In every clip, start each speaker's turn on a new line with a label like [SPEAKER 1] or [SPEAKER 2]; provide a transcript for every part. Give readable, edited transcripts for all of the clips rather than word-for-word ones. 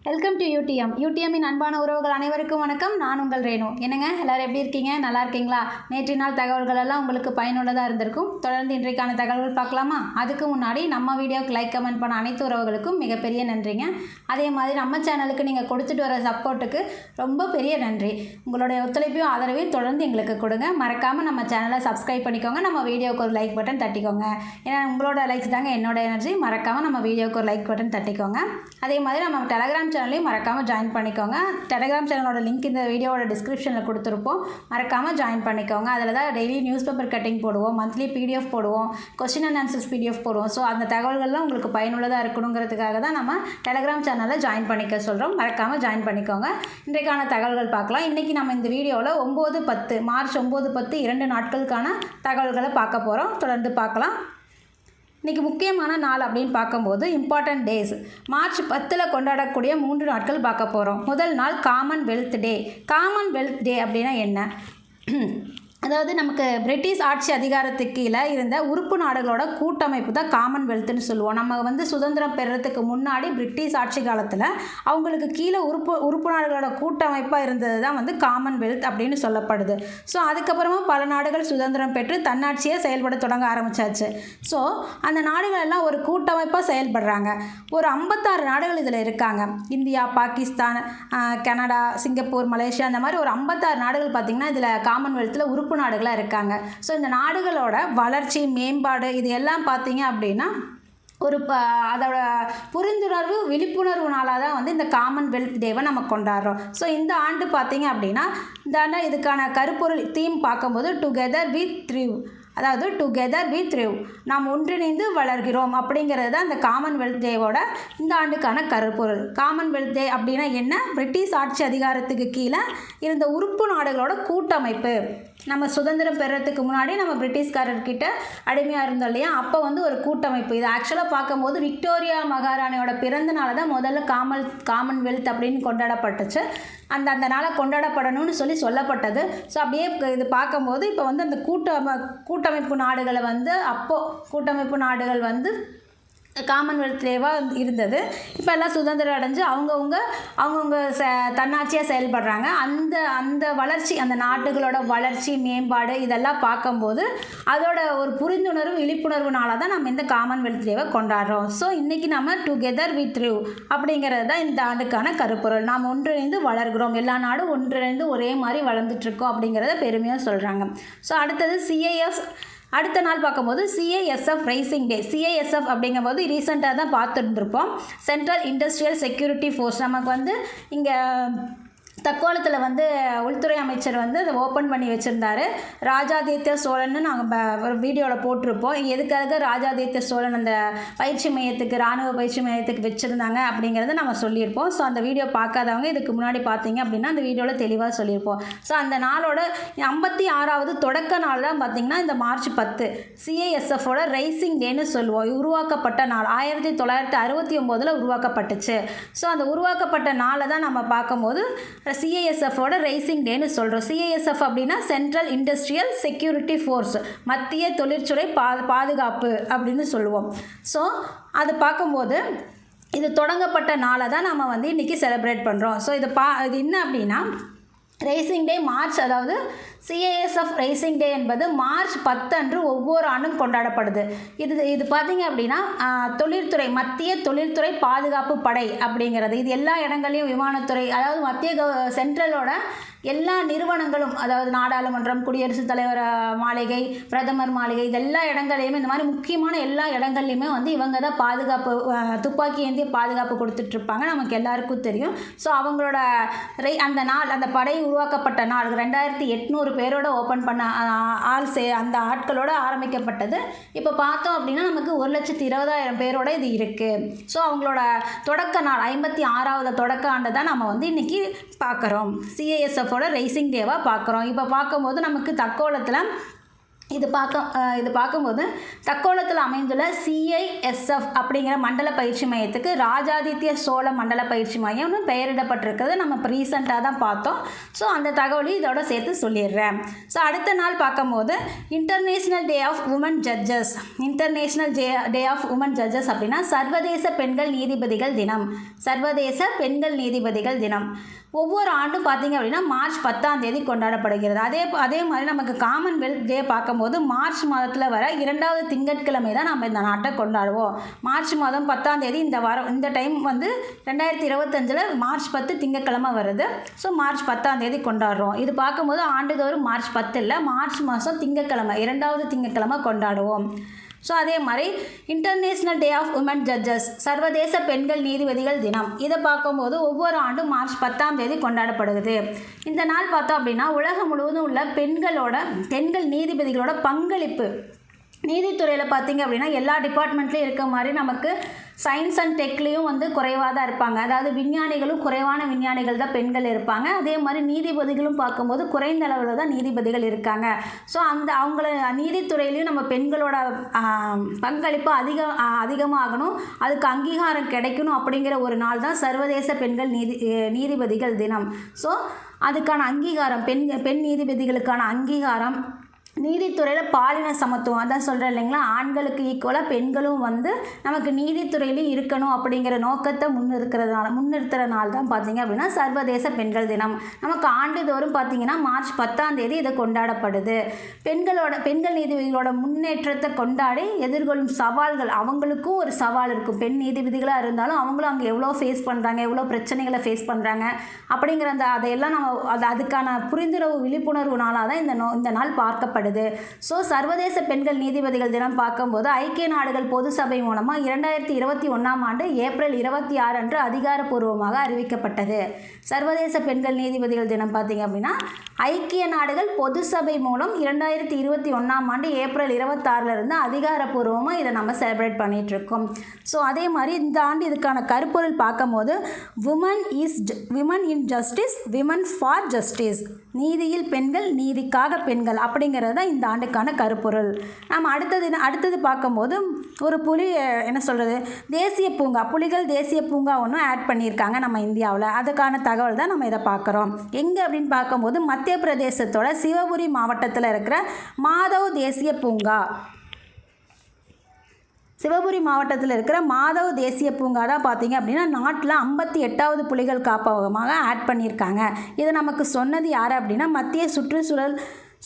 [SPEAKER 1] Welcome to யூடிஎம்மின் அன்பான உறவுகள் அனைவருக்கும் வணக்கம். நான் உங்கள் ரேணு. என்னங்க எல்லோரும் எப்படி இருக்கீங்க? நல்லா இருக்கீங்களா? நேற்று நாள் தகவல்கள் எல்லாம் உங்களுக்கு பயனுள்ளதாக இருந்திருக்கும். தொடர்ந்து இன்றைக்கான தகவல்கள் பார்க்கலாமா? அதுக்கு முன்னாடி நம்ம வீடியோக்கு லைக் கமெண்ட் பண்ண அனைத்து உறவுகளுக்கும் மிகப்பெரிய நன்றிங்க. அதே மாதிரி நம்ம சேனலுக்கு நீங்கள் கொடுத்துட்டு வர சப்போர்ட்டுக்கு ரொம்ப பெரிய நன்றி. உங்களுடைய ஒத்துழைப்பையும் ஆதரவையும் தொடர்ந்து எங்களுக்கு கொடுங்க. மறக்காமல் நம்ம சேனலை சப்ஸ்கிரைப் பண்ணிக்கோங்க. நம்ம வீடியோவுக்கு ஒரு லைக் பட்டன் தட்டிக்கோங்க. ஏன்னா உங்களோட லைக்ஸ் தாங்க என்னோட எனர்ஜி. மறக்காமல் நம்ம வீடியோவுக்கு ஒரு லைக் பட்டன் தட்டிக்கோங்க. அதே மாதிரி நம்ம டெலகிராம் சேனலையும் மறக்காமல் ஜாயின் பண்ணிக்கோங்க. டெலகிராம் சேனலோட லிங்க் இந்த வீடியோவோட டிஸ்கிரிப்ஷனில் கொடுத்துருப்போம். மறக்காமல் ஜாயின் பண்ணிக்கோங்க. அதில் தான் டெய்லி நியூஸ் பேப்பர் கட்டிங் போடுவோம், மந்த்லி பிடிஎஃப் போடுவோம், கொஸ்டின் அண்ட் ஆன்சர்ஸ் பிடிஎஃப் போடுவோம். ஸோ அந்த தகவல்கள்லாம் உங்களுக்கு பயனுள்ளதாக இருக்கணுங்கிறதுக்காக தான் நம்ம டெலகிராம் சேனலில் ஜாயின் பண்ணிக்க சொல்கிறோம். மறக்காமல் ஜாயின் பண்ணிக்கோங்க. இன்றைக்கான தகவல்கள் பார்க்கலாம். இன்றைக்கி நம்ம இந்த வீடியோவில் மார்ச் 9-10 2 நாட்களுக்கான தகவல்களை பார்க்க போகிறோம். தொடர்ந்து பார்க்கலாம். இன்றைக்கி முக்கியமான நாள் அப்படின்னு பார்க்கும்போது இம்பார்ட்டன்ட் டேஸ் மார்ச் 10 கொண்டாடக்கூடிய 3 நாட்கள் பார்க்க போகிறோம். முதல் நாள் காமன்வெல்த் டே. காமன்வெல்த் டே அப்படின்னா என்ன? அதாவது நமக்கு பிரிட்டிஷ் ஆட்சி அதிகாரத்துக்கு கீழே இருந்த உறுப்பு நாடுகளோட கூட்டமைப்பு தான் காமன்வெல்த்னு சொல்லுவோம். நம்ம சுதந்திரம் பெறுறதுக்கு முன்னாடி பிரிட்டிஷ் ஆட்சி காலத்தில் அவங்களுக்கு கீழே உறுப்பு நாடுகளோட கூட்டமைப்பாக இருந்தது தான் காமன்வெல்த் அப்படின்னு சொல்லப்படுது. ஸோ அதுக்கப்புறமா பல நாடுகள் சுதந்திரம் பெற்று தன்னாட்சியை செயல்பட தொடங்க ஆரம்பித்தாச்சு. ஸோ அந்த நாடுகள் எல்லாம் ஒரு கூட்டமைப்பாக செயல்படுறாங்க. ஒரு 56 நாடுகள் இதில் இருக்காங்க. India, Pakistan, Canada, Singapore, Malaysia, அந்த மாதிரி ஒரு 56 நாடுகள் பார்த்திங்கன்னா இதில் காமன்வெல்த்தில் உறுப்பு நாடுகளாக இருக்காங்க. ஸோ இந்த நாடுகளோட வளர்ச்சி, மேம்பாடு இது எல்லாம் பார்த்தீங்க அப்படின்னா அதோட புரிந்துணர்வு, விழிப்புணர்வு நாளாக தான் இந்த காமன்வெல்த் டேவை நம்ம கொண்டாடுறோம். ஸோ இந்த ஆண்டு பார்த்தீங்க அப்படின்னா இதுக்கான கருப்பொருள் தீம் பார்க்கும்போது டுகெதர் வி த்ரிவ், அதாவது டுகெதர் வி த்ரிவ், நாம் ஒன்றிணைந்து வளர்கிறோம் அப்படிங்கிறது தான் இந்த காமன்வெல்த் டேவோட இந்த ஆண்டுக்கான கருப்பொருள். காமன்வெல்த் டே அப்படின்னா என்ன? பிரிட்டிஷ் ஆட்சி அதிகாரத்துக்கு கீழே இருந்த உறுப்பு நாடுகளோட கூட்டமைப்பு. நம்ம சுதந்திரம் பெறத்துக்கு முன்னாடி நம்ம பிரிட்டிஷ்காரர்கிட்ட அடிமையாக இருந்தோம் இல்லையா? அப்போ ஒரு கூட்டமைப்பு. இது ஆக்சுவலாக பார்க்கும்போது விக்டோரியா மகாராணியோட பிறந்த நாள் தான் முதல்ல காமன்வெல்த் அப்படின்னு கொண்டாடப்பட்டுச்சு. அந்த நாளை கொண்டாடப்படணும்னு சொல்லப்பட்டது. ஸோ அப்படியே இது பார்க்கும்போது இப்போ அந்த கூட்டமைப்பு நாடுகளை கூட்டமைப்பு நாடுகள் காமன்வெல்த் டேவாக இருந்தது. இப்போ எல்லாம் சுதந்திரம் அடைஞ்சு அவங்கவுங்க தன்னாட்சியாக செயல்படுறாங்க. அந்த வளர்ச்சி, அந்த நாடுகளோட வளர்ச்சி, மேம்பாடு இதெல்லாம் பார்க்கும்போது அதோட ஒரு புரிந்துணர்வு, விழிப்புணர்வு நாளாக தான் நம்ம இந்த காமன்வெல்த் டேவை கொண்டாடுறோம். ஸோ இன்றைக்கி நம்ம டுகெதர் வி த்ரிவ் அப்படிங்கிறது தான் இந்த ஆண்டுக்கான கருப்பொருள். நாம் ஒன்றிணைந்து வளர்கிறோம், எல்லா நாடும் ஒன்றிணைந்து ஒரே மாதிரி வளர்ந்துட்டுருக்கோம் அப்படிங்கிறத பெருமையாக சொல்கிறாங்க. ஸோ அடுத்தது அடுத்த நாள் பார்க்கும்போது சிஐஎஸ்எஃப் ரைசிங் டே. சிஐஎஸ்எஃப் அப்படிங்கும்போது ரீசெண்டாக தான் பார்த்துருந்துருப்போம். Central industrial security force. நமக்கு இங்கே தக்கோலத்தில் உள்துறை அமைச்சர் அதை ஓப்பன் பண்ணி வச்சுருந்தாரு. ராஜாதித்ய சோழன்னு நாங்கள் ஒரு வீடியோவில் போட்டிருப்போம். எதுக்காக ராஜாதித்ய சோழன் அந்த பயிற்சி மையத்துக்கு, இராணுவ பயிற்சி மையத்துக்கு வச்சுருந்தாங்க அப்படிங்கிறத நம்ம சொல்லியிருப்போம். ஸோ அந்த வீடியோ பார்க்காதவங்க இதுக்கு முன்னாடி பார்த்தீங்க அப்படின்னா அந்த வீடியோவில் தெளிவாக சொல்லியிருப்போம். ஸோ அந்த நாளோட 56வது தொடக்க நாள் தான் பார்த்திங்கன்னா இந்த மார்ச் 10 சிஐஎஸ்எஃபோட ரைசிங் டேன்னு சொல்லுவோம். உருவாக்கப்பட்ட நாள் 1969 உருவாக்கப்பட்டுச்சு. ஸோ அந்த உருவாக்கப்பட்ட நாளை தான் நம்ம பார்க்கும்போது சிஐஎஸ்எஃபோட ரைசிங் டேன்னு சொல்கிறோம். சிஐஎஸ்எஃப் அப்படின்னா சென்ட்ரல் இண்டஸ்ட்ரியல் செக்யூரிட்டி ஃபோர்ஸ், மத்திய தொழிற்துறை பாதுகாப்பு அப்படின்னு சொல்லுவோம். ஸோ அது பார்க்கும்போது இது தொடங்கப்பட்ட நாளை தான் நம்ம இன்றைக்கி செலிப்ரேட் பண்ணுறோம். ஸோ இது என்ன அப்படின்னா ரைசிங் டே அதாவது சிஐஎஸ்எஃப் ரைசிங் டே என்பது மார்ச் 10 அன்று ஒவ்வொரு ஆண்டும் கொண்டாடப்படுது. இது பார்த்திங்க அப்படின்னா தொழில்துறை, மத்திய தொழில்துறை பாதுகாப்பு படை அப்படிங்கிறது இது எல்லா இடங்களையும், விமானத்துறை, அதாவது மத்திய சென்ட்ரலோட எல்லா நிறுவனங்களும், அதாவது நாடாளுமன்றம், குடியரசுத் தலைவர் மாளிகை, பிரதமர் மாளிகை, இது எல்லா இடங்களையுமே, இந்த மாதிரி முக்கியமான எல்லா இடங்கள்லையுமே இவங்க தான் பாதுகாப்பு, துப்பாக்கி ஏந்திய பாதுகாப்பு கொடுத்துட்ருப்பாங்க. நமக்கு எல்லாருக்கும் தெரியும். ஸோ அவங்களோட அந்த படை உருவாக்கப்பட்ட நாள் 2800 பேரோட ஓப்பன் பண்ண அந்த ஆட்களோட ஆரம்பிக்கப்பட்டது. இப்போ பார்த்தோம் அப்படின்னா நமக்கு 1,20,000 பேரோட இது இருக்குது. ஸோ அவங்களோட தொடக்க நாள் 56வது தொடக்க ஆண்டை தான் நம்ம இன்றைக்கி பார்க்குறோம். சிஐஎஸ்எஃபோட ரைசிங் டேவாக பார்க்குறோம். இப்போ பார்க்கும்போது நமக்கு தக்கோலத்தில் இது பார்க்கும்போது தக்கோலத்தில் அமைந்துள்ள CISF அப்படிங்கிற மண்டல பயிற்சி மையத்துக்கு ராஜாதித்ய சோழ மண்டல பயிற்சி மையம்னு பெயரிடப்பட்டிருக்கிறது நம்ம இப்போ ரீசெண்டாக தான் பார்த்தோம். ஸோ அந்த தகவலையும் இதோட சேர்த்து சொல்லிடுறேன். ஸோ அடுத்த நாள் பார்க்கும்போது international day of women judges. International day of women judges அப்படின்னா சர்வதேச பெண்கள் நீதிபதிகள் தினம். சர்வதேச பெண்கள் நீதிபதிகள் தினம் ஒவ்வொரு ஆண்டும் பார்த்திங்க அப்படின்னா மார்ச் 10 கொண்டாடப்படுகிறது. அதே மாதிரி நமக்கு காமன்வெல்த் டே பார்க்கும்போது மார்ச் மாதத்தில் வர 2வது திங்கட்கிழமை தான் நம்ம இந்த நாட்டை கொண்டாடுவோம். மார்ச் மாதம் 10 இந்த டைம் வந்து 2025 மார்ச் 10 திங்கட்கிழமை வருது. ஸோ மார்ச் 10 கொண்டாடுறோம். இது பார்க்கும்போது ஆண்டுதோறும் மார்ச் 10 இல்லை, மார்ச் மாதம் திங்கட்கிழமை 2வது திங்கட்கிழமை கொண்டாடுவோம். ஸோ அதே மாதிரி international day of women judges சர்வதேச பெண்கள் நீதிபதிகள் தினம். இதை பார்க்கும்போது ஒவ்வொரு ஆண்டும் மார்ச் 10 கொண்டாடப்படுகிறது. இந்த நாள் பார்த்தோம் அப்படின்னா உலகம் முழுவதும் உள்ள பெண்கள் நீதிபதிகளோட பங்களிப்பு நீதித்துறையில் பார்த்திங்க அப்படின்னா எல்லா டிபார்ட்மெண்ட்லேயும் இருக்க மாதிரி நமக்கு சயின்ஸ் அண்ட் டெக்லேயும் வந்து குறைவாக தான் இருப்பாங்க. அதாவது விஞ்ஞானிகளும் குறைவான விஞ்ஞானிகள் தான் பெண்கள் இருப்பாங்க. அதே மாதிரி நீதிபதிகளும் பார்க்கும்போது குறைந்த அளவில் தான் நீதிபதிகள் இருக்காங்க. ஸோ அவங்கள நீதித்துறையிலையும் நம்ம பெண்களோட பங்களிப்பு அதிகமாகணும், அதுக்கு அங்கீகாரம் கிடைக்கணும் அப்படிங்கிற ஒரு நாள் தான் சர்வதேச பெண்கள் நீதிபதிகள் தினம். ஸோ அதுக்கான அங்கீகாரம் பெண் நீதிபதிகளுக்கான அங்கீகாரம், நீதித்துறையில் பாலின சமத்துவம், அதான் சொல்கிறேன் இல்லைங்களா, ஆண்களுக்கு ஈக்குவலாக பெண்களும் வந்து நமக்கு நீதித்துறையிலையும் இருக்கணும் அப்படிங்கிற நோக்கத்தை முன்னிறுத்துகிற நாள் தான் பார்த்திங்க அப்படின்னா சர்வதேச பெண்கள் தினம். நமக்கு ஆண்டுதோறும் பார்த்திங்கன்னா மார்ச் 10 இதை கொண்டாடப்படுது. பெண்கள் நீதிபதிகளோட முன்னேற்றத்தை கொண்டாடி எதிர்கொள்ளும் சவால்கள், அவங்களுக்கும் ஒரு சவால் இருக்கும். பெண் நீதிபதிகளாக இருந்தாலும் அவங்களும் அங்கே எவ்வளோ ஃபேஸ் பண்ணுறாங்க, எவ்வளோ பிரச்சனைகளை ஃபேஸ் பண்ணுறாங்க அப்படிங்கிற அதையெல்லாம் நம்ம அதுக்கான புரிந்துணர்வு விழிப்புணர்வு நாளாக தான் இந்த நாள் பார்க்கப்படுது. ஸோ சர்வதேச பெண்கள் நீதிபதிகள் தினம் பார்க்கும்போது ஐக்கிய நாடுகள் பொது சபை மூலமாக 2021 ஏப்ரல் 26 அன்று அதிகாரப்பூர்வமாக அறிவிக்கப்பட்டது. சர்வதேச பெண்கள் நீதிபதிகள் தினம் பார்த்திங்க அப்படின்னா ஐக்கிய நாடுகள் பொது சபை மூலம் 2021 ஏப்ரல் 26 அதிகாரப்பூர்வமாக இதை நம்ம செலிப்ரேட் பண்ணிகிட்ருக்கோம். ஸோ அதே மாதிரி இந்த ஆண்டு இதுக்கான கருப்பொருள் பார்க்கும்போது women in justice, women for justice, நீதியில் பெண்கள் நீதிக்காக பெண்கள் அப்படிங்கிறது தான் இந்த ஆண்டுக்கான கருப்பொருள். நம்ம அடுத்தது பார்க்கும்போது ஒரு தேசிய பூங்கா, புலிகள் தேசிய பூங்கா ஒன்றும் ஆட் பண்ணியிருக்காங்க நம்ம இந்தியாவில். அதுக்கான தகவல் தான் நம்ம இதை பார்க்குறோம். எங்கே அப்படின்னு பார்க்கும்போது மத்திய பிரதேசத்தோட சிவபுரி மாவட்டத்தில் இருக்கிற மாதவ் தேசிய பூங்கா. சிவபுரி மாவட்டத்தில் இருக்கிற மாதவ் தேசிய பூங்கா தான் பார்த்திங்க அப்படின்னா நாட்டில் 58வது புலிகள் காப்பகமாக ஆட் பண்ணியிருக்காங்க. இதை நமக்கு சொன்னது யார் அப்படின்னா மத்திய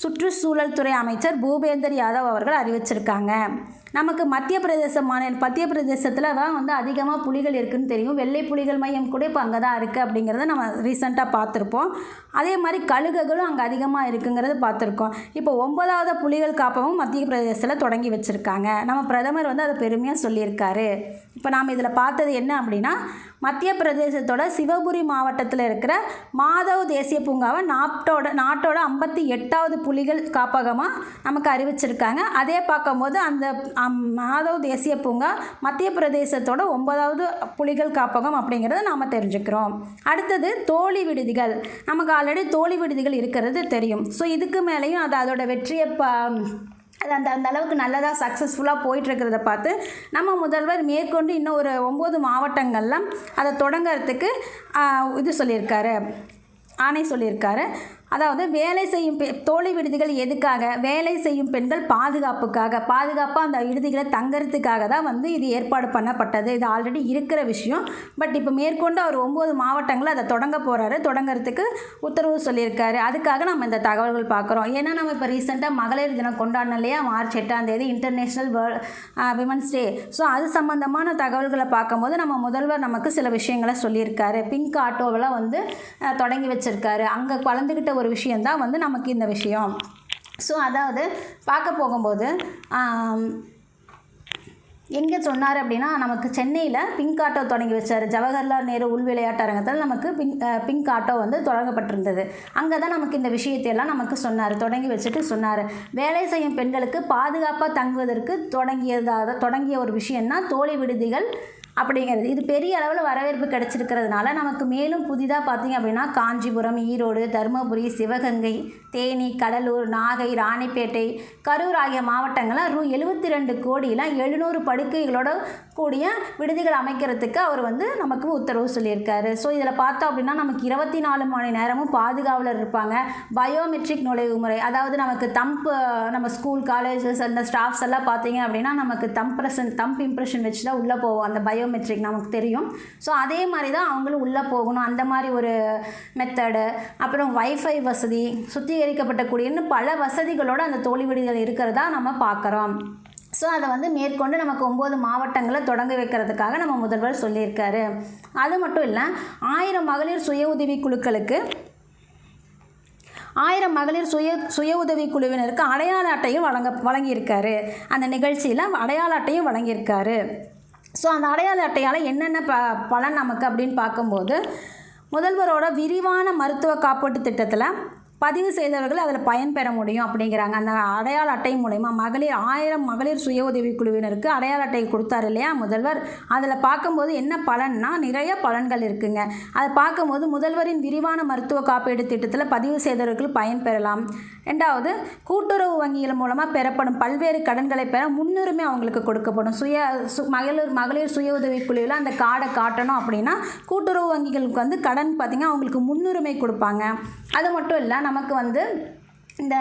[SPEAKER 1] சுற்றுச்சூழல் துறை அமைச்சர் பூபேந்தர் யாதவ் அவர்கள் அறிவிச்சிருக்காங்க. நமக்கு மத்திய பிரதேசத்தில் தான் வந்து அதிகமாக புலிகள் இருக்குதுன்னு தெரியும். வெள்ளை புலிகள் மையம் கூட இப்போ அங்கே தான் இருக்குது அப்படிங்கிறத நம்ம ரீசெண்டாக பார்த்துருப்போம். அதே மாதிரி கழுகுகளும் அங்கே அதிகமாக இருக்குங்கிறது பார்த்துருக்கோம். இப்போ 9வது புலிகள் காப்பகம் மத்திய பிரதேசத்தில் தொடங்கி வச்சுருக்காங்க. நம்ம பிரதமர் வந்து அதை பெருமையாக சொல்லியிருக்காரு. இப்போ நாம் இதில் பார்த்தது என்ன அப்படின்னா மத்திய பிரதேசத்தோட சிவபுரி மாவட்டத்தில் இருக்கிற மாதவ் தேசிய பூங்காவை நாட்டோட 58வது புலிகள் காப்பகமாக நமக்கு அறிவிச்சிருக்காங்க. அதே பார்க்கும்போது அந்த மாதவ் தேசிய பூங்கா மத்திய பிரதேசத்தோட 9வது புலிகள் காப்பகம் அப்படிங்கிறத நாம் தெரிஞ்சுக்கிறோம். அடுத்தது தோழி விடுதிகள். நமக்கு ஆல்ரெடி தோழி விடுதிகள் இருக்கிறது தெரியும். ஸோ இதுக்கு மேலேயும் அதோட வெற்றியை அது அந்த அளவுக்கு நல்லதாக சக்ஸஸ்ஃபுல்லாக போயிட்டுருக்கிறத பார்த்து நம்ம முதல்வர் மேற்கொண்டு இன்னும் ஒரு 9 மாவட்டங்களில் அதை தொடங்கிறதுக்கு ஆணை சொல்லியிருக்காரு. அதாவது வேலை செய்யும் தோழி விடுதிகள் எதுக்காக? வேலை செய்யும் பெண்கள் பாதுகாப்பாக அந்த விடுதிகளை தங்கறதுக்காக தான் வந்து இது ஏற்பாடு பண்ணப்பட்டது. இது ஆல்ரெடி இருக்கிற விஷயம். பட் இப்போ மேற்கொண்டு அவர் 9 மாவட்டங்களில் அதை தொடங்கிறதுக்கு உத்தரவு சொல்லியிருக்காரு. அதுக்காக நம்ம இந்த தகவல்கள் பார்க்குறோம். ஏன்னா நம்ம இப்போ ரீசெண்டாக மகளிர் தினம் கொண்டாடணும் இல்லையா, March 8 international women's day. So அது சம்மந்தமான தகவல்களை பார்க்கும்போது நம்ம முதல்வர் நமக்கு சில விஷயங்களை சொல்லியிருக்காரு. பிங்க் ஆட்டோவெல்லாம் வந்து தொடங்கி வச்சுருக்காரு. அங்கே கலந்துக்கிட்ட ஒரு விஷயந்தான் வந்து நமக்கு இந்த விஷயம். ஸோ அதாவது பார்க்க போகும்போது எங்கே சொன்னார் அப்படின்னா நமக்கு சென்னையில் பிங்க் ஆட்டோ தொடங்கி வச்சார். ஜவஹர்லால் நேரு உள் விளையாட்டு அரங்கத்தில் நமக்கு பிங்க் ஆட்டோ வந்து தொடங்கப்பட்டிருந்தது. அங்கே தான் நமக்கு இந்த விஷயத்தையெல்லாம் நமக்கு தொடங்கி வச்சுட்டு சொன்னார். வேலை செய்யும் பெண்களுக்கு பாதுகாப்பாக தங்குவதற்கு தொடங்கிய ஒரு விஷயம்னா தோழி விடுதிகள் அப்படிங்கிறது. இது பெரிய அளவில் வரவேற்பு கிடைச்சிருக்கிறதுனால நமக்கு மேலும் புதிதாக பார்த்திங்க அப்படின்னா காஞ்சிபுரம், ஈரோடு, தருமபுரி, சிவகங்கை, தேனி, கடலூர், நாகை, ராணிப்பேட்டை, கரூர் ஆகிய மாவட்டங்களில் ரூ. 72 கோடியில் 700 படுக்கைகளோட கூடிய விடுதிகள் அமைக்கிறதுக்கு அவர் நமக்கு உத்தரவு சொல்லியிருக்காரு. ஸோ இதில் பார்த்தோம் அப்படின்னா நமக்கு 24 மணி நேரமும் பாதுகாவலர் இருப்பாங்க. பயோமெட்ரிக் நுழைவு முறை, அதாவது நமக்கு நம்ம ஸ்கூல் காலேஜஸ் அந்த ஸ்டாஃப்ஸ் எல்லாம் பார்த்தீங்க அப்படின்னா நமக்கு தம்ப் இம்ப்ரெஷன் வச்சு தான் உள்ளே போவோம். அந்த பயோமெட்ரிக் நமக்கு தெரியும். ஸோ அதே மாதிரி தான் அவங்களும் உள்ளே போகணும். அந்த மாதிரி ஒரு மெத்தடு. அப்புறம் வைஃபை வசதி, சுத்திகரிக்கப்பட்ட குடின்னு பல வசதிகளோடு அந்த தோழி விடுதிகள் இருக்கிறதா நம்ம பார்க்குறோம். ஸோ அதை மேற்கொண்டு நமக்கு 9 மாவட்டங்களை தொடங்க வைக்கிறதுக்காக நம்ம முதல்வர் சொல்லியிருக்காரு. அது மட்டும் இல்லை, 1000 மகளிர் சுய உதவி குழுக்களுக்கு 1000 மகளிர் சுய உதவி குழுவினருக்கு அடையாள அட்டையும் வழங்கியிருக்காரு. அந்த நிகழ்ச்சியில் அடையாள அட்டையும் வழங்கியிருக்காரு. ஸோ அந்த அடையாள அட்டையால் என்னென்ன பலன் நமக்கு அப்படின்னு பார்க்கும்போது, முதல்வரோட விரிவான மருத்துவ காப்பீட்டு திட்டத்தில் பதிவு செய்தவர்கள் அதில் பயன்பெற முடியும் அப்படிங்கிறாங்க. அந்த அடையாள அட்டை மூலமா 1000 மகளிர் சுய உதவி குழுவினருக்கு அடையாள அட்டை கொடுத்தாரு இல்லையா முதல்வர். அதில் பார்க்கும்போது என்ன பலன்னா நிறைய பலன்கள் இருக்குங்க. அதை பார்க்கும்போது முதல்வரின் விரிவான மருத்துவ காப்பீடு திட்டத்தில் பதிவு செய்தவர்கள் பயன்பெறலாம். ரெண்டாவது, கூட்டுறவு வங்கிகள் மூலமாக பெறப்படும் பல்வேறு கடன்களை பெற முன்னுரிமை அவங்களுக்கு கொடுக்கப்படும். மகளிர் சுய உதவி குழுவில் அந்த கார்டை காட்டணும் அப்படின்னா கூட்டுறவு வங்கிகளுக்கு கடன் பார்த்திங்கன்னா அவங்களுக்கு முன்னுரிமை கொடுப்பாங்க. அது மட்டும் இல்லை, நமக்கு இந்த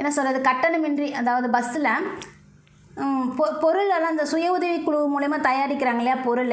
[SPEAKER 1] என்ன சொல்கிறது, கட்டணமின்றி, அதாவது பஸ்ஸில் பொருளெல்லாம் அந்த சுய உதவி குழு மூலமா தயாரிக்கிறாங்க இல்லையா பொருள்,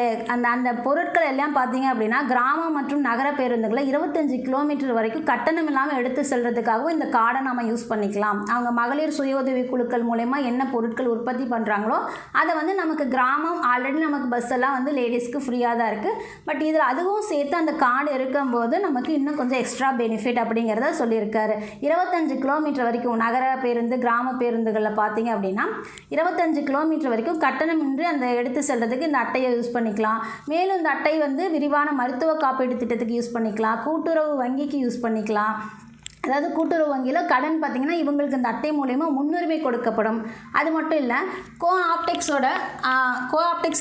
[SPEAKER 1] அந்த பொருட்கள் எல்லாம் பார்த்தீங்க அப்படின்னா கிராமம் மற்றும் நகர பேருந்துகளை 25 கிலோமீட்டர் வரைக்கும் கட்டணம் இல்லாமல் எடுத்து செல்றதுக்காகவும் இந்த கார்டை நம்ம யூஸ் பண்ணிக்கலாம். அவங்க மகளிர் சுய உதவி குழுக்கள் மூலமா என்ன பொருட்கள் உற்பத்தி பண்ணுறாங்களோ அதை நமக்கு கிராமம் ஆல்ரெடி நமக்கு பஸ் எல்லாம் லேடிஸ்க்கு ஃப்ரீயாக தான் இருக்குது. பட் இதில் அதுவும் சேர்த்து அந்த கார்டு இருக்கும்போது நமக்கு இன்னும் கொஞ்சம் எக்ஸ்ட்ரா பெனிஃபிட் அப்படிங்கிறத சொல்லியிருக்காரு. 25 கிலோமீட்டர் வரைக்கும் நகர பேருந்து கிராம பேருந்துகளில் பார்த்தீங்க அப்படின்னா 25 கிலோமீட்டர் வரைக்கும் கட்டணமின்றி அந்த எடுத்து செல்றதுக்கு இந்த அட்டையை யூஸ் பண்ணிக்கலாம். மேலும் இந்த அட்டை விரிவான மருத்துவ காப்பீடு திட்டத்துக்கு யூஸ் பண்ணிக்கலாம். கூட்டுறவு வங்கிக்கு யூஸ் பண்ணிக்கலாம். அதாவது கூட்டுறவு வங்கியில் கடன் பார்த்திங்கன்னா இவங்களுக்கு இந்த அட்டை மூலயமா முன்னுரிமை கொடுக்கப்படும். அது மட்டும் இல்லை, கோஆப்டெக்ஸ்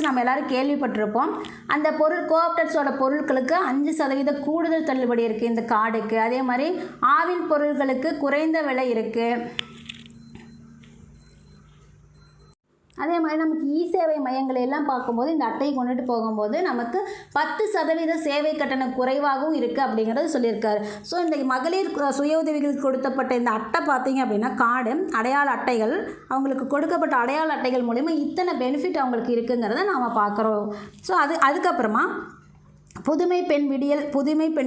[SPEAKER 1] நம்ம எல்லோரும் கேள்விப்பட்டிருப்போம். அந்த கோஆப்டெக்ஸோட பொருட்களுக்கு 5% கூடுதல் தள்ளுபடி இருக்குது இந்த கார்டுக்கு. அதே மாதிரி ஆவின் பொருட்களுக்கு குறைந்த விலை இருக்குது. அதே மாதிரி நமக்கு சேவை மையங்களை எல்லாம் பார்க்கும்போது இந்த அட்டையை கொண்டுட்டு போகும்போது நமக்கு 10% சேவை கட்டணம் குறைவாகவும் இருக்குது அப்படிங்கிறது சொல்லியிருக்காரு. ஸோ இந்த மகளிர் சுய உதவிகளுக்கு கொடுக்கப்பட்ட இந்த அட்டை பார்த்தீங்க அப்படின்னா கார்டு, அடையாள அட்டைகள், அவங்களுக்கு கொடுக்கப்பட்ட அடையாள அட்டைகள் மூலிமா இத்தனை பெனிஃபிட் அவங்களுக்கு இருக்குங்கிறத நாம் பார்க்குறோம். ஸோ அதுக்கப்புறமா புதுமை பெண்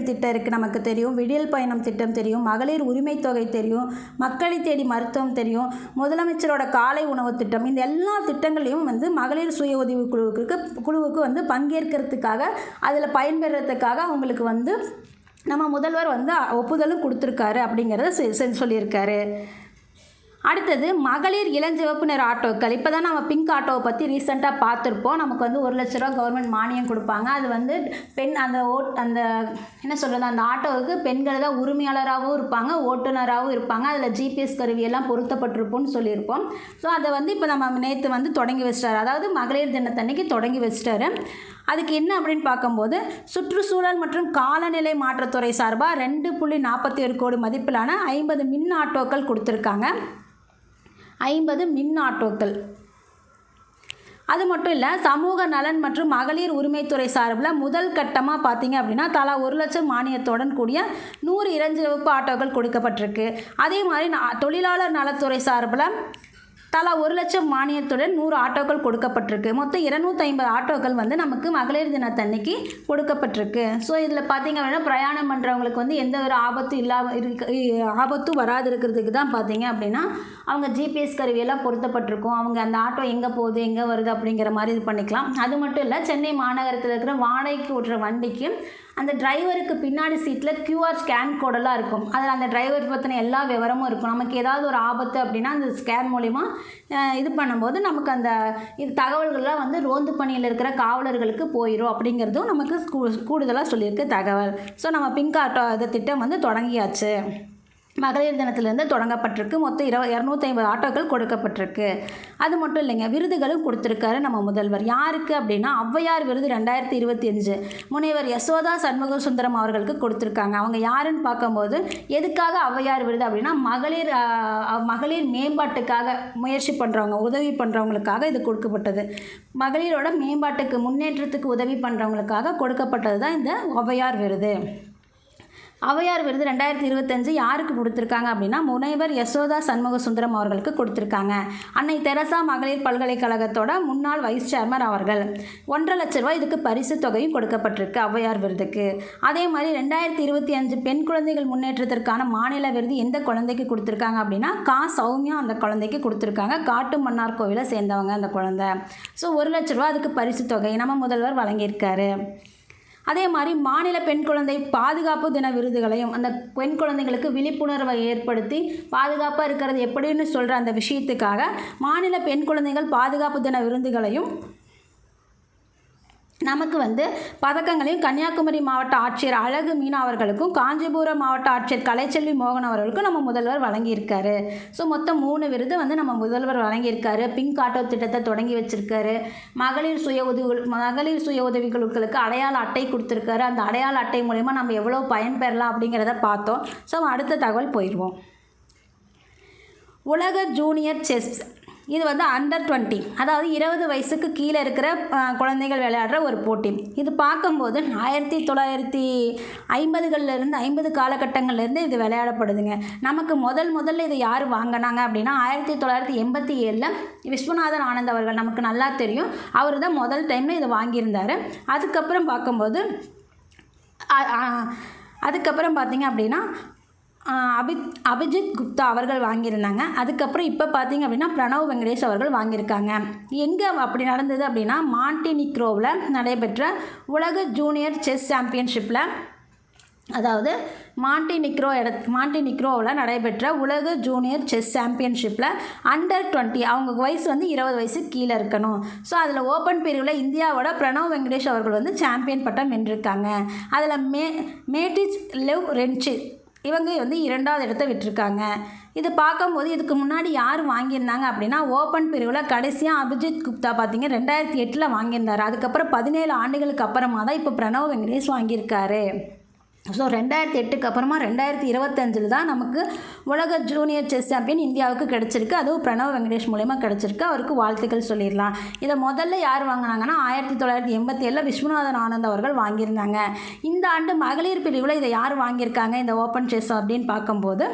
[SPEAKER 1] திட்டம் இருக்குது, நமக்கு தெரியும். விடியல் பயணம் திட்டம் தெரியும். மகளிர் உரிமை தொகை தெரியும். மக்களை தேடி மருத்துவம் தெரியும். முதலமைச்சரோட காலை உணவு திட்டம், இந்த எல்லா திட்டங்களையும் மகளிர் சுய உதவி குழுவுக்கு பங்கேற்கிறதுக்காக அதில் பயன்பெறத்துக்காக அவங்களுக்கு நம்ம முதல்வர் ஒப்புதலும் கொடுத்துருக்காரு அப்படிங்கிறத சொல்லியிருக்காரு. அடுத்தது, மகளிர் இளஞ்சிவப்பு நிற ஆட்டோக்கள். இப்போ தான் நம்ம பிங்க் ஆட்டோவை பற்றி ரீசெண்டாக பார்த்துருப்போம். நமக்கு 1 லட்ச ரூபா கவர்மெண்ட் மானியம் கொடுப்பாங்க. அது பெண் அந்த என்ன சொல்கிறது, அந்த ஆட்டோவுக்கு பெண்கள் தான் உரிமையாளராகவும் இருப்பாங்க, ஓட்டுநராகவும் இருப்பாங்க. அதில் ஜிபிஎஸ் கருவியெல்லாம் பொருத்தப்பட்டிருப்போம்னு சொல்லியிருப்போம். ஸோ அதை இப்போ நம்ம நேற்று தொடங்கி வச்சிட்டாரு. அதாவது மகளிர் தினத்தன்னைக்கு தொடங்கி வச்சிட்டாரு. அதுக்கு என்ன அப்படின்னு பார்க்கும்போது, சுற்றுச்சூழல் மற்றும் காலநிலை மாற்றத்துறை சார்பாக 2.47 கோடி மதிப்பிலான 50 மின் ஆட்டோக்கள் கொடுத்துருக்காங்க. 50 மின் ஆட்டோக்கள். அது மட்டும் இல்லை, சமூக நலன் மற்றும் மகளிர் உரிமைத்துறை சார்பில் முதல் கட்டமாக பார்த்தீங்க அப்படின்னா தலா 1 லட்சம் மானியத்துடன் கூடிய 100 இளஞ்சிவப்பு ஆட்டோக்கள் கொடுக்கப்பட்டிருக்கு. அதே மாதிரி தொழிலாளர் நலத்துறை சார்பில் தலா 1 லட்சம் மானியத்துடன் 100 ஆட்டோக்கள் கொடுக்கப்பட்டிருக்கு. மொத்தம் 250 ஆட்டோக்கள் நமக்கு மகளிர் தினத்தன்னைக்கு கொடுக்கப்பட்டிருக்கு. ஸோ இதில் பார்த்திங்க அப்படின்னா பிரயாணம் பண்ணுறவங்களுக்கு எந்த ஒரு ஆபத்தும் வராது இருக்கிறதுக்கு தான் பார்த்திங்க அப்படின்னா அவங்க ஜிபிஎஸ் கருவியெல்லாம் பொருத்தப்பட்டிருக்கும். அவங்க அந்த ஆட்டோ எங்கே போகுது எங்கே வருது அப்படிங்கிற மாதிரி இது பண்ணிக்கலாம். அது மட்டும் இல்லை, சென்னை மாநகரத்தில் இருக்கிற வாடகைக்கு ஓட்டுற வண்டிக்கு அந்த டிரைவருக்கு பின்னாடி சீட்டில் QR ஸ்கேன் கோடெல்லாம் இருக்கும். அதில் அந்த டிரைவர் பற்றின எல்லா விவரமும் இருக்கும். நமக்கு ஏதாவது ஒரு ஆபத்து அப்படின்னா அந்த ஸ்கேன் மூலிமா இது பண்ணும்போது நமக்கு அந்த தகவல்கள்லாம் ரோந்து பணியில் இருக்கிற காவலர்களுக்கு போயிடும் அப்படிங்கிறதும் நமக்கு கூடுதலாக சொல்லியிருக்கு தகவல். ஸோ நம்ம பிங்க் ஆட்டோ திட்டம் தொடங்கியாச்சு. மகளிர் தினத்திலேருந்து தொடங்கப்பட்டிருக்கு. மொத்தம் 250 ஆட்டோக்கள் கொடுக்கப்பட்டிருக்கு. அது மட்டும் இல்லைங்க, விருதுகளும் கொடுத்துருக்காரு நம்ம முதல்வர். யாருக்கு அப்படின்னா ஔவையார் விருது 2025 முனைவர் யசோதா சண்முக சுந்தரம் அவர்களுக்கு கொடுத்துருக்காங்க. அவங்க யாருன்னு பார்க்கும்போது எதுக்காக ஔவையார் விருது அப்படின்னா மகளிர் மேம்பாட்டுக்காக முயற்சி பண்ணுறவங்க, உதவி பண்ணுறவங்களுக்காக இது கொடுக்கப்பட்டது. மகளிரோட மேம்பாட்டுக்கு முன்னேற்றத்துக்கு உதவி பண்ணுறவங்களுக்காக கொடுக்கப்பட்டது தான் இந்த ஔவையார் விருது. ஔவையார் விருது 2025 யாருக்கு கொடுத்துருக்காங்க அப்படின்னா முனைவர் யசோதா சண்முக சுந்தரம் அவர்களுக்கு கொடுத்துருக்காங்க. அன்னை தெரசா மகளிர் பல்கலைக்கழகத்தோட முன்னாள் வைஸ் சேர்மன் அவர்கள். 1,50,000 ரூபாய் இதுக்கு பரிசு தொகையும் கொடுக்கப்பட்டிருக்கு ஔவையார் விருதுக்கு. அதே மாதிரி 2025 பெண் குழந்தைகள் முன்னேற்றத்திற்கான மாநில விருது எந்த குழந்தைக்கு கொடுத்துருக்காங்க அப்படின்னா சௌமியா அந்த குழந்தைக்கு கொடுத்துருக்காங்க. காட்டு மன்னார் கோவிலை சேர்ந்தவங்க அந்த குழந்தை. ஸோ 1,00,000 ரூபா அதுக்கு பரிசு தொகை நம்ம முதல்வர் வழங்கியிருக்காரு. அதே மாதிரி மாநில பெண் குழந்தை பாதுகாப்பு தின விருதுகளையும் அந்த பெண் குழந்தைகளுக்கு விழிப்புணர்வை ஏற்படுத்தி பாதுகாப்பாக இருக்கிறது எப்படின்னு சொல்கிற அந்த விஷயத்துக்காக மாநில பெண் குழந்தைகள் பாதுகாப்பு தின விருதுகளையும் நமக்கு பதக்கங்களையும் கன்னியாகுமரி மாவட்ட ஆட்சியர் அழகு மீனா அவர்களுக்கும் காஞ்சிபுரம் மாவட்ட ஆட்சியர் கலைச்செல்வி மோகன் அவர்களுக்கும் நம்ம முதல்வர் வழங்கியிருக்காரு. ஸோ மொத்தம் 3 விருது நம்ம முதல்வர் வழங்கியிருக்காரு. பிங்க் ஆட்டோ திட்டத்தை தொடங்கி வச்சிருக்காரு. மகளிர் சுய உதவிகளுக்கு அடையாள அட்டை கொடுத்துருக்காரு. அந்த அடையாள அட்டை மூலமா நம்ம எவ்வளோ பயன்பெறலாம் அப்படிங்கிறத பார்த்தோம். ஸோ அடுத்த தகவல் போயிடுவோம். உலக ஜூனியர் செஸ் இது அண்டர் 20, அதாவது 20 வயசுக்கு கீழே இருக்கிற குழந்தைகள் விளையாடுற ஒரு போட்டி. இது பார்க்கும்போது 1950களிலிருந்து 50 காலகட்டங்கள்லேருந்து இது விளையாடப்படுதுங்க. நமக்கு முதல்ல இது யார் வாங்கினாங்க அப்படின்னா 1987 விஸ்வநாதன் ஆனந்த் அவர்கள். நமக்கு நல்லா தெரியும், அவர் தான் முதல் டைமில் இதை வாங்கியிருந்தார். அதுக்கப்புறம் பார்த்திங்க அப்படின்னா அபிஜித் குப்தா அவர்கள் வாங்கியிருந்தாங்க. அதுக்கப்புறம் இப்போ பார்த்திங்க அப்படின்னா பிரணவ் வெங்கடேஷ் அவர்கள் வாங்கியிருக்காங்க. எங்கே அப்படி நடந்தது அப்படின்னா மாண்டினிக்ரோவில் நடைபெற்ற உலக ஜூனியர் செஸ் சாம்பியன்ஷிப்பில், அதாவது மாண்டினிக்ரோவில் நடைபெற்ற உலக ஜூனியர் செஸ் சாம்பியன்ஷிப்பில் அண்டர் 20 அவங்க வயசு 20 வயசு கீழே இருக்கணும். ஸோ அதில் ஓப்பன் பிரிவில் இந்தியாவோட பிரணவ் வெங்கடேஷ் அவர்கள் சாம்பியன் பட்டம் வென்றிருக்காங்க. அதில் மேட்டிச் லெவ் ரென்ச்சி இவங்க 2வது இடத்தை விட்டுருக்காங்க. இது பார்க்கும்போது இதுக்கு முன்னாடி யார் வாங்கியிருந்தாங்க அப்படின்னா ஓப்பன் பிரிவில் கடைசியாக அபிஜித் குப்தா பார்த்திங்க 2008 வாங்கியிருந்தார். அதுக்கப்புறம் 17 ஆண்டுகளுக்கு அப்புறமா தான் இப்போ பிரணவ் வெங்கடேஷ் வாங்கியிருக்காரு. ஸோ 2008க்கு அப்புறமா 2025 தான் நமக்கு உலக ஜூனியர் செஸ் சாம்பியன் இந்தியாவுக்கு கிடச்சிருக்கு. அதுவும் பிரணவ் வெங்கடேஷ் மூலயமா கிடச்சிருக்கு. அவருக்கு வாழ்த்துக்கள் சொல்லிடலாம். இதை முதல்ல யார் வாங்கினாங்கன்னா 1987 விஸ்வநாதன் ஆனந்த் அவர்கள் வாங்கியிருந்தாங்க. இந்த ஆண்டு மகளிர் பிரிவில் இதை யார் வாங்கியிருக்காங்க இந்த ஓப்பன் செஸ் அப்படின்னு பார்க்கும்போது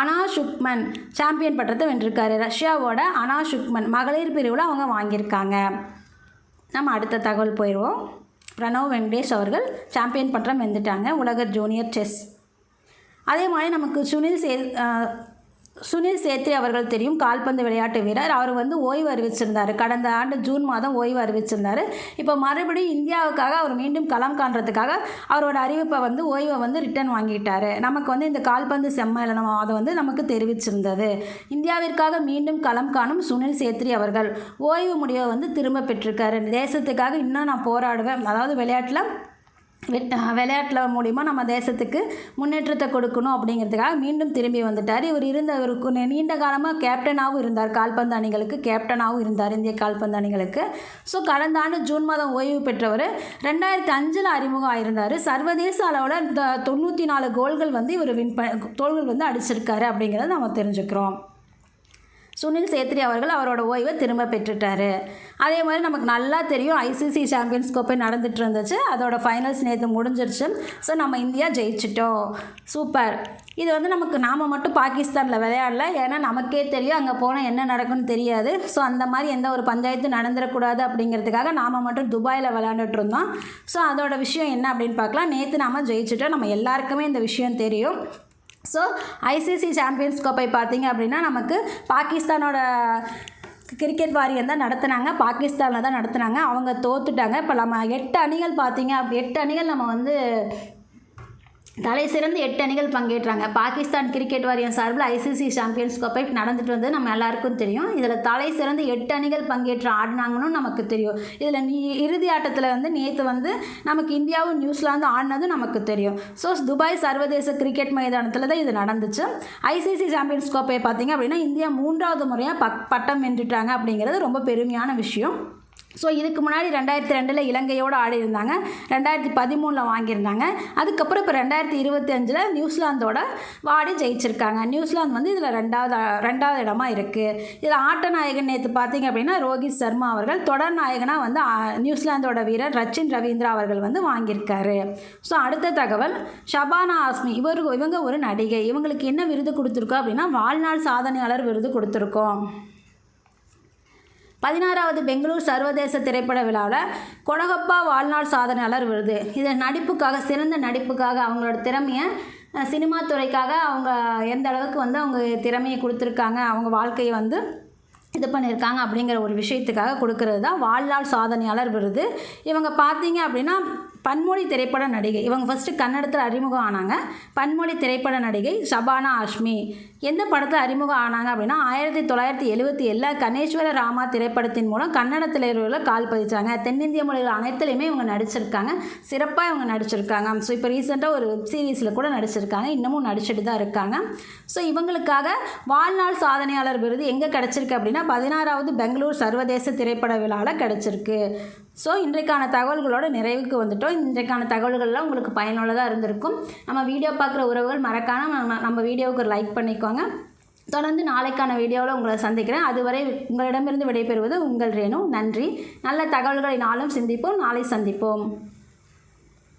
[SPEAKER 1] அனா ஷுக்மன் சாம்பியன் பட்டத்தை வென்றிருக்காரு. ரஷ்யாவோட அனா ஷுக்மன் மகளிர் பிரிவில் அவங்க வாங்கியிருக்காங்க. நம்ம அடுத்த தகவல் போயிடுவோம். பிரணவ் வெங்கடேஷ் அவர்கள் சாம்பியன் பட்டம் வென்றுட்டாங்க உலக ஜூனியர் செஸ். அதே மாதிரி நமக்கு சுனில் சேத்ரி அவர்கள் தெரியும், கால்பந்து விளையாட்டு வீரர். அவர் ஓய்வு அறிவிச்சிருந்தார். கடந்த ஆண்டு ஜூன் மாதம் ஓய்வு அறிவிச்சிருந்தார். இப்போ மறுபடியும் இந்தியாவுக்காக அவர் மீண்டும் களம் காண்றதுக்காக அவரோட அறிவிப்பை ஓய்வை ரிட்டர்ன் வாங்கிட்டார். நமக்கு இந்த கால்பந்து செம்மேளனம் அதை நமக்கு தெரிவிச்சிருந்தது. இந்தியாவிற்காக மீண்டும் களம் காணும் சுனில் சேத்ரி அவர்கள் ஓய்வு முடிவை திரும்ப பெற்றிருக்காரு. தேசத்துக்காக இன்னும் நான் போராடுவேன், அதாவது விளையாட்டில் மூலிமா நம்ம தேசத்துக்கு முன்னேற்றத்தை கொடுக்கணும் அப்படிங்கிறதுக்காக மீண்டும் திரும்பி வந்துட்டார். இவருக்கு நீண்ட காலமாக கேப்டனாகவும் இருந்தார். கால்பந்து அணிகளுக்கு கேப்டனாகவும் இருந்தார், இந்திய கால்பந்து அணிகளுக்கு. ஸோ கடந்த ஆண்டு ஜூன் மாதம் ஓய்வு பெற்றவர் 2005 அறிமுகம் ஆயிருந்தார். சர்வதேச அளவில் 94 கோல்கள் இவர் தோல்கள் அடிச்சிருக்காரு அப்படிங்கிறத நம்ம தெரிஞ்சுக்கிறோம். சுனில் சேத்ரி அவர்கள் அவரோட ஓய்வை திரும்ப பெற்றுட்டார். அதே மாதிரி நமக்கு நல்லா தெரியும் ஐசிசி சாம்பியன்ஸ் கோப்பை நடந்துட்டு இருந்துச்சு. அதோட ஃபைனல்ஸ் நேற்று முடிஞ்சிருச்சு. ஸோ நம்ம இந்தியா ஜெயிச்சிட்டோம். சூப்பர். இது நமக்கு நாம் மட்டும் பாகிஸ்தானில் விளையாடல, ஏன்னா நமக்கே தெரியும் அங்கே போனால் என்ன நடக்கும்னு தெரியாது. ஸோ அந்த மாதிரி எந்த ஒரு பஞ்சாயத்து நடந்துடக்கூடாது அப்படிங்கிறதுக்காக நாம் மட்டும் துபாயில் விளையாண்டுட்டு இருந்தோம். ஸோ அதோட விஷயம் என்ன அப்படின்னு பார்க்கலாம். நேற்று நாம் ஜெயிச்சிட்டோம். நம்ம எல்லாருக்குமே இந்த விஷயம் தெரியும். ஸோ ஐசிசி சாம்பியன்ஸ் கோப்பை பார்த்திங்க அப்படின்னா நமக்கு பாகிஸ்தானோட கிரிக்கெட் வாரியம் தான் நடத்துனாங்க. பாகிஸ்தானில் தான் நடத்துனாங்க. அவங்க தோத்துட்டாங்க. இப்போ நம்ம 8 அணிகள் பார்த்திங்க 8 அணிகள் நம்ம தலை சிறந்து 8 அணிகள் பங்கேற்றாங்க. பாகிஸ்தான் கிரிக்கெட் வாரியம் சார்பில் ஐசிசி சாம்பியன்ஸ் கோப்பை நடந்துட்டு வந்து நம்ம எல்லாருக்கும் தெரியும். இதில் தலை சிறந்து 8 அணிகள் பங்கேற்று ஆடினாங்கன்னு நமக்கு தெரியும். இதில் இறுதி ஆட்டத்தில் வந்து நேற்று வந்து நமக்கு இந்தியாவும் நியூசிலாந்தும் ஆடினதும் நமக்கு தெரியும். ஸோ துபாய் சர்வதேச கிரிக்கெட் மைதானத்தில் தான் இது நடந்துச்சு. ஐசிசி சாம்பியன்ஸ் கோப்பையை பார்த்திங்க அப்படின்னா இந்தியா 3வது முறையாக பட்டம் வென்றுட்டாங்க அப்படிங்கிறது ரொம்ப பெருமையான விஷயம். ஸோ இதுக்கு முன்னாடி 2002 இலங்கையோடு ஆடி இருந்தாங்க, 2013 வாங்கியிருந்தாங்க. அதுக்கப்புறம் இப்போ 2025 நியூசிலாந்தோட ஆடி ஜெயிச்சிருக்காங்க. நியூசிலாந்து வந்து இதில் ரெண்டாவது இடமா இருக்குது. இதில் ஆட்ட நாயகன் நேற்று பார்த்திங்க அப்படின்னா ரோஹித் சர்மா அவர்கள், தொடர் நாயகனாக வந்து நியூசிலாந்தோட வீரர் ரச்சின் ரவீந்திரா அவர்கள் வந்து வாங்கியிருக்காரு. ஸோ அடுத்த தகவல், ஷபானா ஆஸ்மி இவங்க ஒரு நடிகை. இவங்களுக்கு என்ன விருது கொடுத்துருக்கோம் அப்படின்னா வாழ்நாள் சாதனையாளர் விருது கொடுத்துருக்கோம். 16வது பெங்களூர் சர்வதேச திரைப்பட விழாவில் கொடகப்பா வாழ்நாள் சாதனையாளர் விருது. இதில் நடிப்புக்காக, சிறந்த நடிப்புக்காக, அவங்களோட திறமையை சினிமா துறைக்காக அவங்க எந்த அளவுக்கு வந்து அவங்க திறமையை கொடுத்துருக்காங்க, அவங்க வாழ்க்கையை வந்து இது பண்ணியிருக்காங்க அப்படிங்கிற ஒரு விஷயத்துக்காக கொடுக்கறது தான் வாழ்நாள் சாதனையாளர் விருது. இவங்க பார்த்தீங்க அப்படின்னா பன்மொழி திரைப்பட நடிகை. இவங்க ஃபஸ்ட்டு கன்னடத்தில் அறிமுகம் ஆனாங்க. பன்மொழி திரைப்பட நடிகை ஷபானா ஆஸ்மி எந்த படத்தில் அறிமுகம் ஆனாங்க அப்படின்னா 1977 கணேஸ்வர ராமா திரைப்படத்தின் மூலம் கன்னட திரையுலகில் கால் பதிச்சாங்க. தென்னிந்திய மொழிகள் அனைத்துலையுமே இவங்க நடிச்சிருக்காங்க, சிறப்பாக இவங்க நடிச்சிருக்காங்க. ஸோ இப்போ ரீசெண்டாக ஒரு வெப் சீரிஸில் கூட நடிச்சிருக்காங்க, இன்னமும் நடிச்சுட்டு தான் இருக்காங்க. ஸோ இவங்களுக்காக வாழ்நாள் சாதனையாளர் விருது எங்கே கிடச்சிருக்கு அப்படின்னா 16வது பெங்களூர் சர்வதேச திரைப்பட விழாவில் கிடச்சிருக்கு. ஸோ இன்றைக்கான தகவல்களோட நிறைவுக்கு வந்துட்டோம். இன்றைக்கான தகவல்கள்லாம் உங்களுக்கு பயனுள்ளதாக இருந்திருக்கும். நம்ம வீடியோ பார்க்குற உறவுகள் மறக்காமல் நம்ம வீடியோவுக்கு ஒரு லைக் பண்ணிக்கோங்க. தொடர்ந்து நாளைக்கான வீடியோவில் உங்களை சந்திக்கிறேன். அதுவரை உங்களிடமிருந்து விடைபெறுவது உங்கள் ரேணு. நன்றி. நல்ல தகவல்களை நாளும் சிந்திப்போம், நாளை சந்திப்போம்.